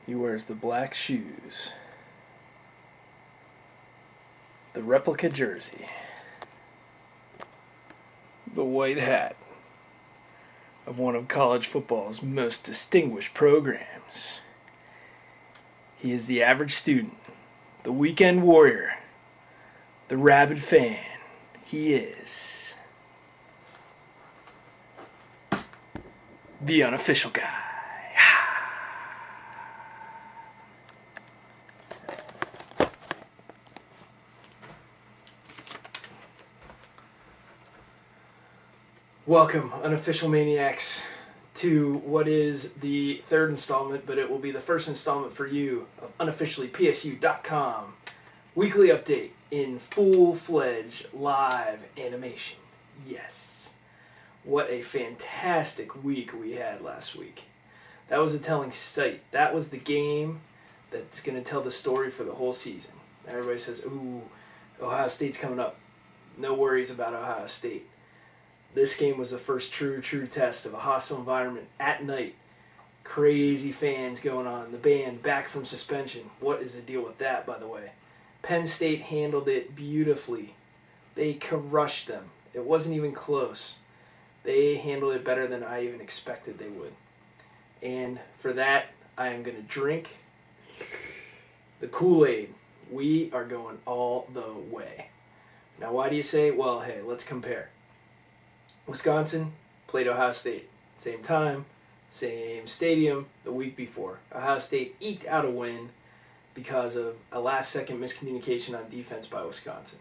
He wears the black shoes, the replica jersey, the white hat of one of college football's most distinguished programs. He is the average student, the weekend warrior, the rabid fan. He is the unofficial guy. Welcome, unofficial maniacs, to what is the third installment, but it will be the first installment for you of unofficiallypsu.com. Weekly update in full-fledged live animation. Yes. What a fantastic week we had last week. That was a telling sight. That was the game that's going to tell the story for the whole season. Everybody says, ooh, Ohio State's coming up. No worries about Ohio State. This game was the first true test of a hostile environment at night. Crazy fans going on. The band back from suspension. What is the deal with that, by the way? Penn State handled it beautifully. They crushed them. It wasn't even close. They handled it better than I even expected they would. And for that, I am going to drink the Kool-Aid. We are going all the way. Now, why do you say? Well, hey, let's compare. Wisconsin played Ohio State. Same time, same stadium the week before. Ohio State eked out a win because of a last-second miscommunication on defense by Wisconsin.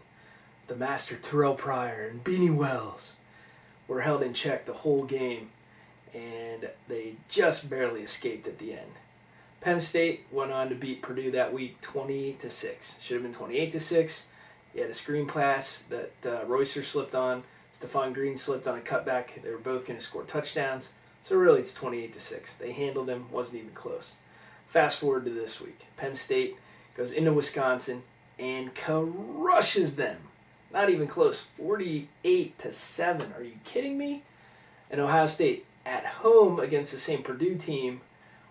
The master Terrell Pryor and Beanie Wells were held in check the whole game, and they just barely escaped at the end. Penn State went on to beat Purdue that week 20-6. Should have been 28-6. You had a screen pass that Royster slipped on. Stephon Green slipped on a cutback. They were both going to score touchdowns. So really it's 28-6. They handled him. Wasn't even close. Fast forward to this week. Penn State goes into Wisconsin and crushes them. Not even close. 48-7. Are you kidding me? And Ohio State at home against the same Purdue team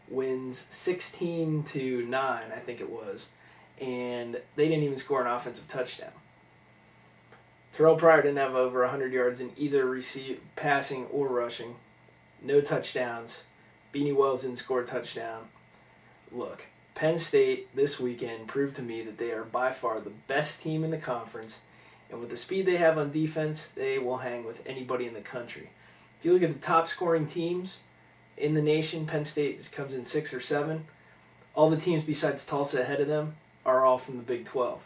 wins 16-9, I think it was. And they didn't even score an offensive touchdown. Terrell Pryor didn't have over 100 yards in either passing or rushing. No touchdowns. Beanie Wells didn't score a touchdown. Look, Penn State this weekend proved to me that they are by far the best team in the conference, and with the speed they have on defense, they will hang with anybody in the country. If you look at the top scoring teams in the nation, Penn State comes in 6 or 7. All the teams besides Tulsa ahead of them are all from the Big 12.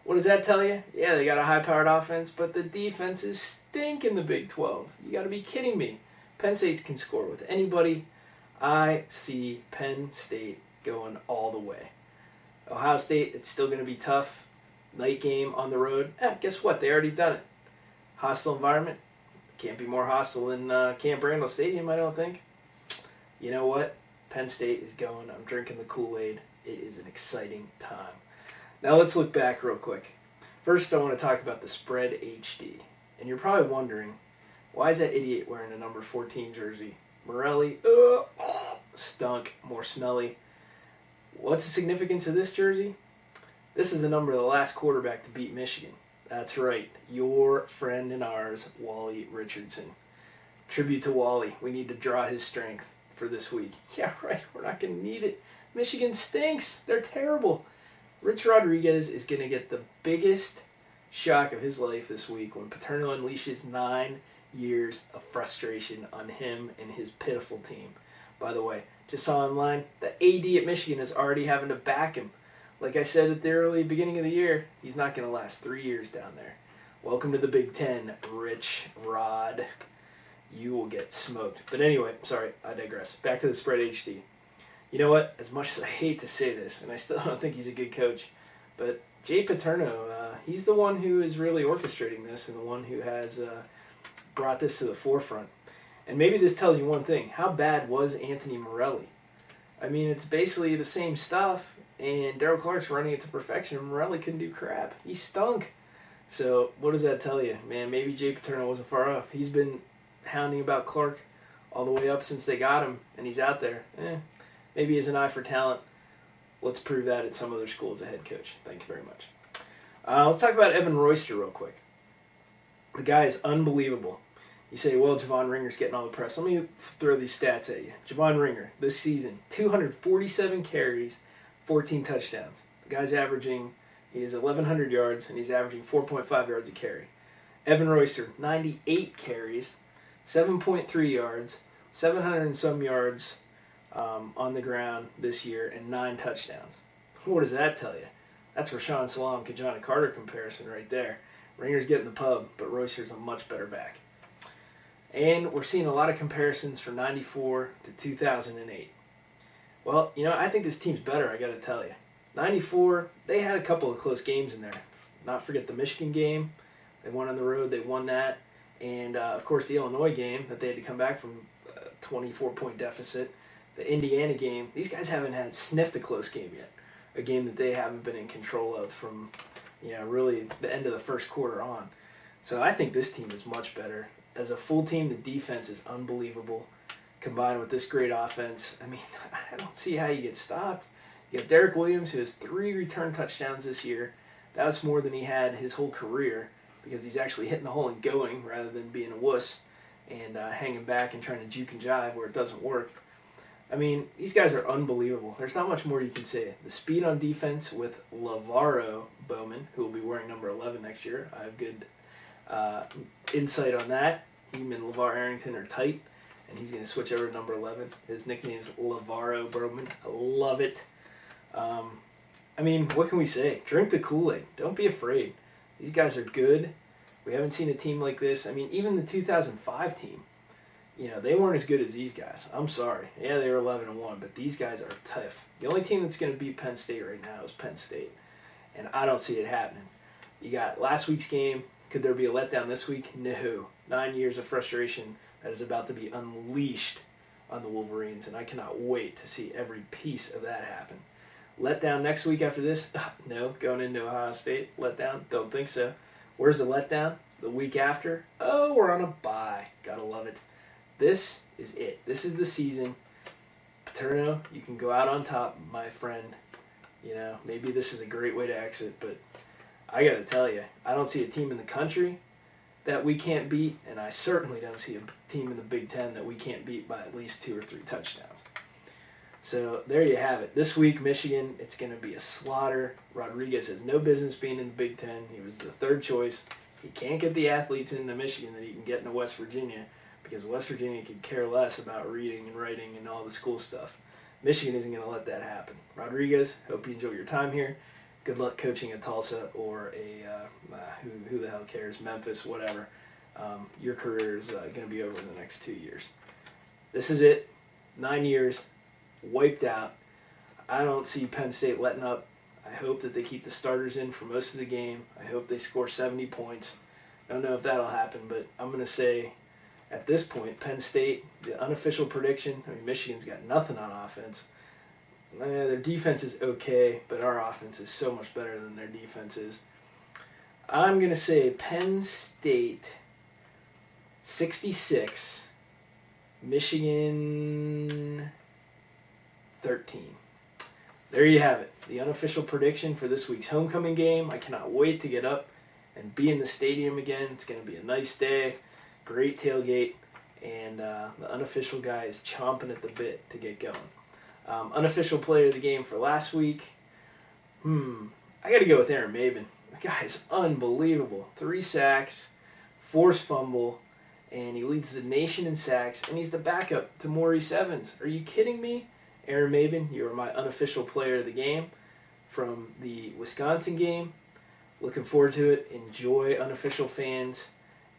What does that tell you? Yeah, they got a high-powered offense, but the defenses stink in the Big 12. You got to be kidding me. Penn State can score with anybody. I see Penn State going all the way. Ohio State, it's still going to be tough. Night game on the road. Guess what? They already done it. Hostile environment. Can't be more hostile than Camp Randall Stadium, I don't think. You know what? Penn State is going. I'm drinking the Kool-Aid. It is an exciting time. Now let's look back real quick. First, I want to talk about the Spread HD. And you're probably wondering, why is that idiot wearing a number 14 jersey? Morelli, stunk, more smelly. What's the significance of this jersey? This is the number of the last quarterback to beat Michigan. That's right, your friend and ours, Wally Richardson. Tribute to Wally. We need to draw his strength for this week. Yeah, right, we're not going to need it. Michigan stinks. They're terrible. Rich Rodriguez is going to get the biggest shock of his life this week when Paterno unleashes 9 years of frustration on him and his pitiful team. By the way, just saw online, the AD at Michigan is already having to back him. Like I said at the early beginning of the year, he's not going to last 3 years down there. Welcome to the Big Ten, Rich Rod. You will get smoked. But anyway, sorry, I digress. Back to the Spread HD. You know what? As much as I hate to say this, and I still don't think he's a good coach, but Jay Paterno, he's the one who is really orchestrating this and the one who has brought this to the forefront. And maybe this tells you one thing. How bad was Anthony Morelli? I mean, it's basically the same stuff, and Darryl Clark's running it to perfection, and Morelli couldn't do crap. He stunk. So what does that tell you? Man, maybe Jay Paterno wasn't far off. He's been hounding about Clark all the way up since they got him, and he's out there. maybe he has an eye for talent. Let's prove that at some other school as a head coach. Thank you very much. Let's talk about Evan Royster real quick. The guy is unbelievable. You say, well, Javon Ringer's getting all the press. Let me throw these stats at you. Javon Ringer, this season, 247 carries, 14 touchdowns. The guy's averaging, he's 1,100 yards, and he's averaging 4.5 yards a carry. Evan Royster, 98 carries, 7.3 yards, 700 and some yards on the ground this year, and 9 touchdowns. What does that tell you? That's Rashawn Salam, Kajana Carter comparison right there. Ringer's getting the pub, but Royster's a much better back. And we're seeing a lot of comparisons from 94 to 2008. Well, I think this team's better, I got to tell you. 94, they had a couple of close games in there. Not forget the Michigan game. They won on the road. They won that. And, of course, the Illinois game that they had to come back from a 24-point deficit. The Indiana game. These guys haven't sniffed a close game yet. A game that they haven't been in control of from, really the end of the first quarter on. So I think this team is much better. As a full team, the defense is unbelievable. Combined with this great offense, I don't see how you get stopped. You have Derek Williams, who has 3 return touchdowns this year. That's more than he had his whole career because he's actually hitting the hole and going rather than being a wuss and hanging back and trying to juke and jive where it doesn't work. These guys are unbelievable. There's not much more you can say. The speed on defense with LaVaro Bowman, who will be wearing number 11 next year. I have good insight on that. Him and LeVar Arrington are tight, and he's going to switch over to number 11. His nickname is LaVaro Bowman. I love it. What can we say? Drink the Kool-Aid. Don't be afraid. These guys are good. We haven't seen a team like this. Even the 2005 team, they weren't as good as these guys. I'm sorry. Yeah, they were 11-1, but these guys are tough. The only team that's going to beat Penn State right now is Penn State, and I don't see it happening. You got last week's game. Could there be a letdown this week? No. 9 years of frustration that is about to be unleashed on the Wolverines, and I cannot wait to see every piece of that happen. Letdown next week after this? No. Going into Ohio State? Letdown? Don't think so. Where's the letdown? The week after? Oh, we're on a bye. Gotta love it. This is it. This is the season. Paterno, you can go out on top, my friend. Maybe this is a great way to exit, but I got to tell you, I don't see a team in the country that we can't beat, and I certainly don't see a team in the Big Ten that we can't beat by at least 2 or 3 touchdowns. So there you have it. This week, Michigan, it's going to be a slaughter. Rodriguez has no business being in the Big Ten. He was the 3rd choice. He can't get the athletes into Michigan that he can get into West Virginia because West Virginia could care less about reading and writing and all the school stuff. Michigan isn't going to let that happen. Rodriguez, hope you enjoy your time here. Good luck coaching at Tulsa or who the hell cares, Memphis, whatever. Your career is going to be over in the next 2 years. This is it. 9 years, wiped out. I don't see Penn State letting up. I hope that they keep the starters in for most of the game. I hope they score 70 points. I don't know if that'll happen, but I'm going to say at this point, Penn State, the unofficial prediction, Michigan's got nothing on offense. Their defense is okay, but our offense is so much better than their defense is. I'm going to say Penn State 66, Michigan 13. There you have it. The unofficial prediction for this week's homecoming game. I cannot wait to get up and be in the stadium again. It's going to be a nice day, great tailgate, and the unofficial guy is chomping at the bit to get going. Unofficial player of the game for last week. I got to go with Aaron Maben. The guy is unbelievable. 3 sacks, forced fumble, and he leads the nation in sacks, and he's the backup to Maurice Evans. Are you kidding me? Aaron Maben, you are my unofficial player of the game from the Wisconsin game. Looking forward to it. Enjoy, unofficial fans,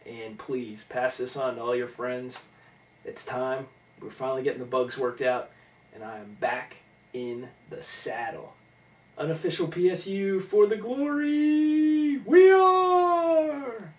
and please pass this on to all your friends. It's time. We're finally getting the bugs worked out, and I am back in the saddle. Unofficial PSU for the glory. We are!